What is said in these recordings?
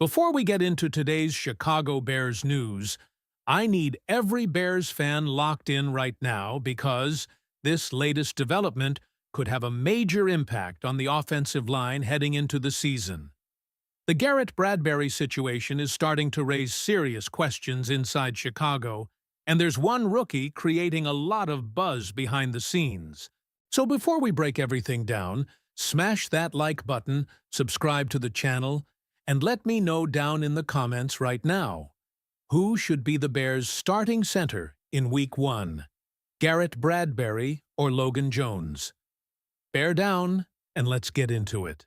Before we get into today's Chicago Bears news, I need every Bears fan locked in right now because this latest development could have a major impact on the offensive line heading into the season. The Garrett Bradbury situation is starting to raise serious questions inside Chicago, and there's one rookie creating a lot of buzz behind the scenes. So before we break everything down, smash that like button, subscribe to the channel, and let me know down in the comments right now. Who should be the Bears' starting center in Week 1? Garrett Bradbury or Logan Jones? Bear down, and let's get into it.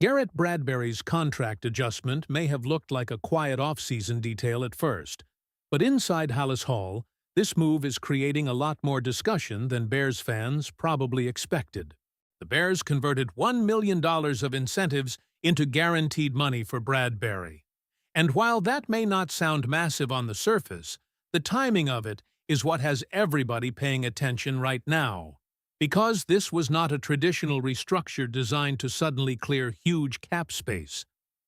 Garrett Bradbury's contract adjustment may have looked like a quiet offseason detail at first, but inside Hallis Hall, this move is creating a lot more discussion than Bears fans probably expected. The Bears converted $1 million of incentives into guaranteed money for Bradbury. And while that may not sound massive on the surface, the timing of it is what has everybody paying attention right now. Because this was not a traditional restructure designed to suddenly clear huge cap space.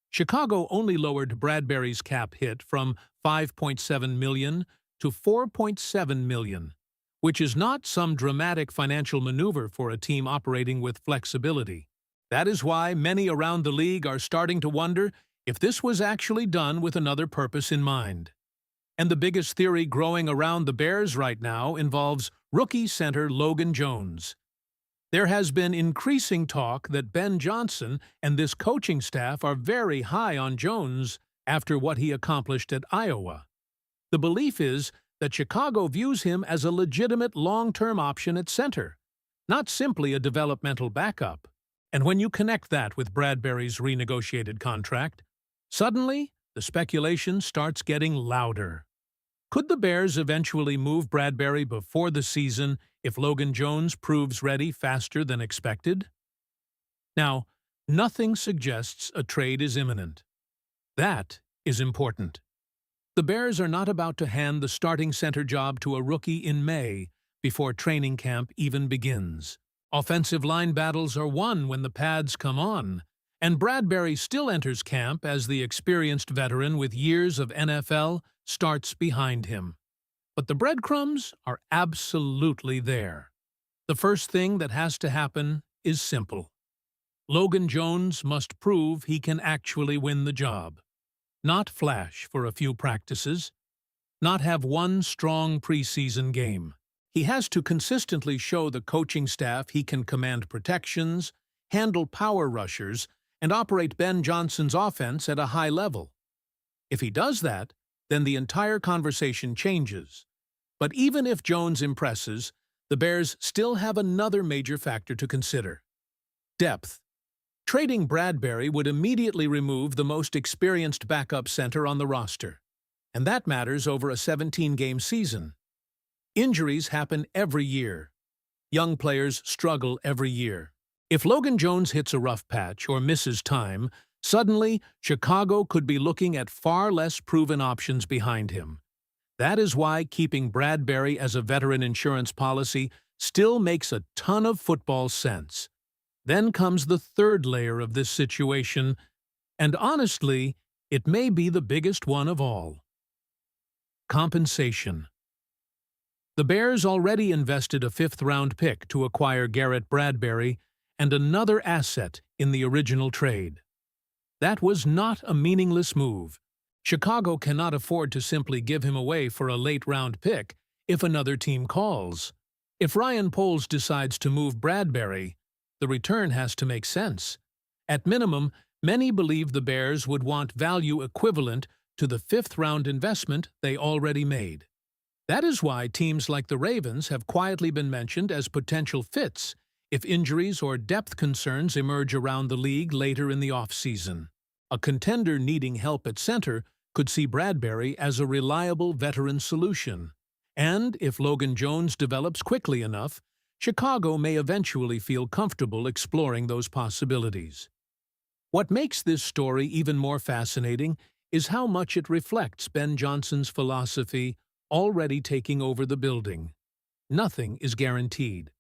Chicago only lowered Bradbury's cap hit from $5.7 million to $4.7 million, which is not some dramatic financial maneuver for a team operating with flexibility. That is why many around the league are starting to wonder if this was actually done with another purpose in mind. And the biggest theory growing around the Bears right now involves rookie center Logan Jones. There has been increasing talk that Ben Johnson and this coaching staff are very high on Jones after what he accomplished at Iowa. The belief is that Chicago views him as a legitimate long-term option at center, not simply a developmental backup. And when you connect that with Bradbury's renegotiated contract, suddenly the speculation starts getting louder. Could the Bears eventually move Bradbury before the season if Logan Jones proves ready faster than expected? Now, nothing suggests a trade is imminent. That is important. The Bears are not about to hand the starting center job to a rookie in May before training camp even begins. Offensive line battles are won when the pads come on, and Bradbury still enters camp as the experienced veteran with years of NFL starts behind him. But the breadcrumbs are absolutely there. The first thing that has to happen is simple. Logan Jones must prove he can actually win the job. Not flash for a few practices. Not have one strong preseason game. He has to consistently show the coaching staff he can command protections, handle power rushers, and operate Ben Johnson's offense at a high level. If he does that, then the entire conversation changes. But even if Jones impresses, the Bears still have another major factor to consider: depth. Trading Bradbury would immediately remove the most experienced backup center on the roster, and that matters over a 17-game season. Injuries happen every year. Young players struggle every year. If Logan Jones hits a rough patch or misses time, suddenly Chicago could be looking at far less proven options behind him. That is why keeping Bradbury as a veteran insurance policy still makes a ton of football sense. Then comes the third layer of this situation, and honestly, it may be the biggest one of all. Compensation. The Bears already invested a fifth-round pick to acquire Garrett Bradbury and another asset in the original trade. That was not a meaningless move. Chicago cannot afford to simply give him away for a late-round pick if another team calls. If Ryan Poles decides to move Bradbury, the return has to make sense. At minimum, many believe the Bears would want value equivalent to the fifth-round investment they already made. That is why teams like the Ravens have quietly been mentioned as potential fits if injuries or depth concerns emerge around the league later in the offseason. A contender needing help at center could see Bradbury as a reliable veteran solution. And if Logan Jones develops quickly enough, Chicago may eventually feel comfortable exploring those possibilities. What makes this story even more fascinating is how much it reflects Ben Johnson's philosophy already taking over the building. Nothing is guaranteed.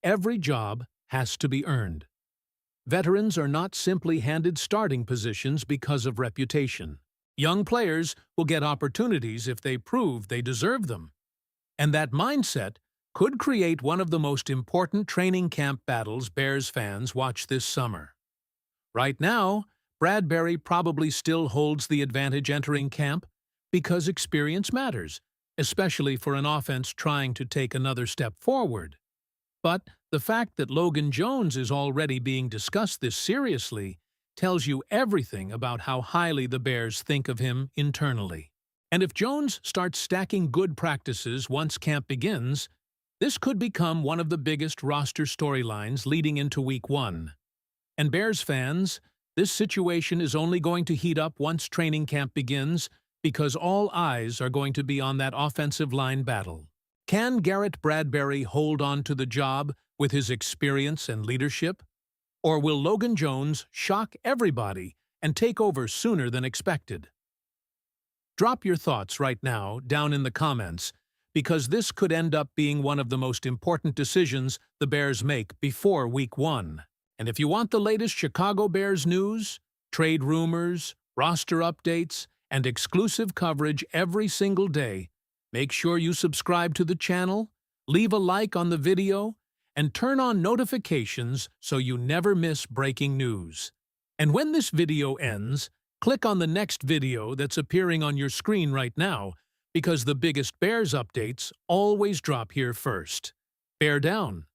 Every job has to be earned. veterans are not simply handed starting positions because of reputation. Young players will get opportunities if they prove they deserve them. And that mindset could create one of the most important training camp battles Bears fans watch this summer. Right now, Bradbury probably still holds the advantage entering camp because experience matters, especially for an offense trying to take another step forward. But the fact that Logan Jones is already being discussed this seriously tells you everything about how highly the Bears think of him internally. And if Jones starts stacking good practices once camp begins, this could become one of the biggest roster storylines leading into Week 1. And Bears fans, this situation is only going to heat up once training camp begins because all eyes are going to be on that offensive line battle. Can Garrett Bradbury hold on to the job with his experience and leadership? Or will Logan Jones shock everybody and take over sooner than expected? Drop your thoughts right now down in the comments, because this could end up being one of the most important decisions the Bears make before Week 1. And if you want the latest Chicago Bears news, trade rumors, roster updates, and exclusive coverage every single day, make sure you subscribe to the channel, leave a like on the video, and turn on notifications so you never miss breaking news. And when this video ends, click on the next video that's appearing on your screen right now, because the biggest Bears updates always drop here first. Bear down.